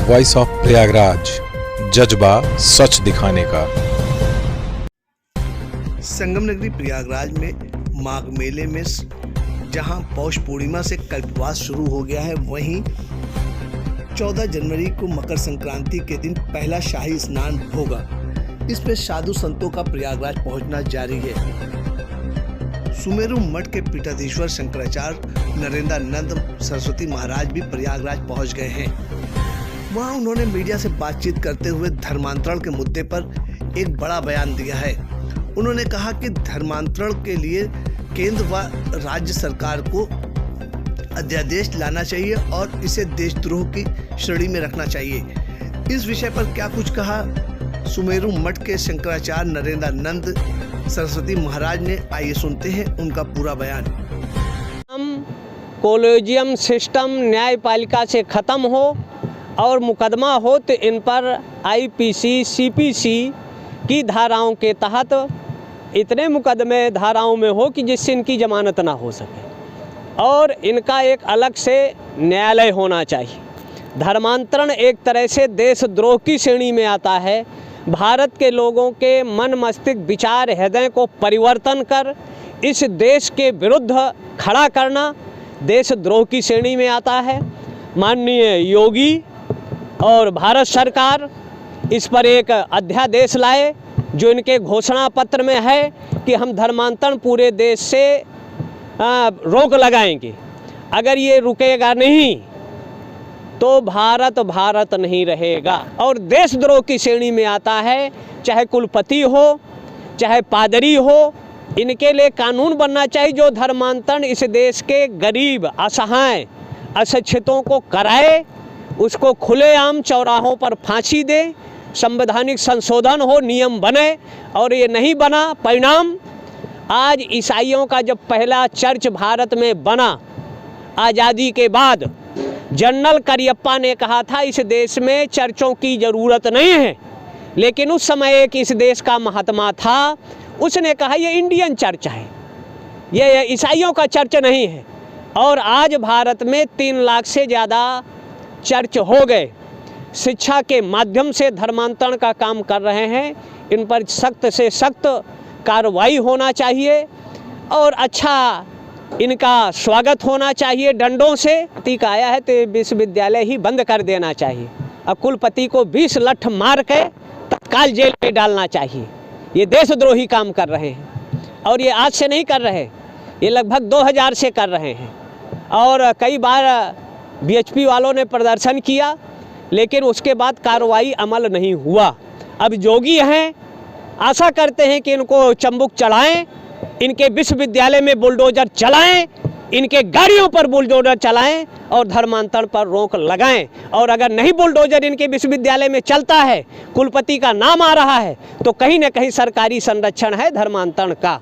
Voice of Prayagraj, जज्बा सच दिखाने का। संगम नगरी प्रयागराज में माघ मेले में जहां पौष पूर्णिमा से कल्पवास शुरू हो गया है, वहीं 14 जनवरी को मकर संक्रांति के दिन पहला शाही स्नान होगा। इस पे साधु संतों का प्रयागराज पहुंचना जारी है। सुमेरु मठ के पीठाधीश्वर शंकराचार्य नरेंद्रानंद सरस्वती महाराज भी प्रयागराज पहुंच गए हैं। वहां उन्होंने मीडिया से बातचीत करते हुए धर्मांतरण के मुद्दे पर एक बड़ा बयान दिया है। उन्होंने कहा कि धर्मांतरण के लिए केंद्र व राज्य सरकार को अध्यादेश लाना चाहिए और इसे देशद्रोह की श्रेणी में रखना चाहिए। इस विषय पर क्या कुछ कहा सुमेरु मठ के शंकराचार्य नरेंद्रानंद सरस्वती महाराज ने, आइए सुनते हैं उनका पूरा बयान। हम कॉलेजियम सिस्टम न्यायपालिका से ख़त्म हो और मुकदमा हो तो इन पर आईपीसी सीपीसी की धाराओं के तहत इतने मुकदमे धाराओं में हो कि जिससे इनकी जमानत ना हो सके और इनका एक अलग से न्यायालय होना चाहिए। धर्मांतरण एक तरह से देशद्रोह की श्रेणी में आता है। भारत के लोगों के मन मस्तिष्क विचार हृदय को परिवर्तन कर इस देश के विरुद्ध खड़ा करना देशद्रोह की श्रेणी में आता है। माननीय योगी और भारत सरकार इस पर एक अध्यादेश लाए जो इनके घोषणा पत्र में है कि हम धर्मांतरण पूरे देश से रोक लगाएंगे। अगर ये रुकेगा नहीं तो भारत नहीं रहेगा और देशद्रोह की श्रेणी में आता है। चाहे कुलपति हो चाहे पादरी हो, इनके लिए कानून बनना चाहिए जो धर्मांतरण इस देश के गरीब असहाय अशिक्षितों को कराए, उसको खुलेआम चौराहों पर फांसी दे, संवैधानिक संशोधन हो, नियम बने। और ये नहीं बना, परिणाम आज ईसाइयों का जब पहला चर्च भारत में बना आज़ादी के बाद, जनरल करियप्पा ने कहा था इस देश में चर्चों की ज़रूरत नहीं है। लेकिन उस समय एक इस देश का महात्मा था, उसने कहा ये इंडियन चर्च है, ये ईसाइयों का चर्च नहीं है। और आज भारत में 3 लाख से ज़्यादा चर्च हो गए। शिक्षा के माध्यम से धर्मांतरण का काम कर रहे हैं। इन पर सख्त से सख्त कार्रवाई होना चाहिए और अच्छा इनका स्वागत होना चाहिए डंडों से। टीका आया है तो विश्वविद्यालय ही बंद कर देना चाहिए। अब कुलपति को 20 लठ मार के तत्काल जेल में डालना चाहिए। ये देशद्रोही काम कर रहे हैं और ये आज से नहीं कर रहे, ये लगभग 2000 से कर रहे हैं। और कई बार बीएचपी वालों ने प्रदर्शन किया लेकिन उसके बाद कार्रवाई अमल नहीं हुआ। अब योगी हैं, आशा करते हैं कि इनको चंबुक चढ़ाएं, इनके विश्वविद्यालय में बुलडोजर चलाएं, इनके गाड़ियों पर बुलडोजर चलाएं और धर्मांतरण पर रोक लगाएं। और अगर नहीं बुलडोजर इनके विश्वविद्यालय में चलता है, कुलपति का नाम आ रहा है, तो कहीं ना कहीं सरकारी संरक्षण है धर्मांतरण का।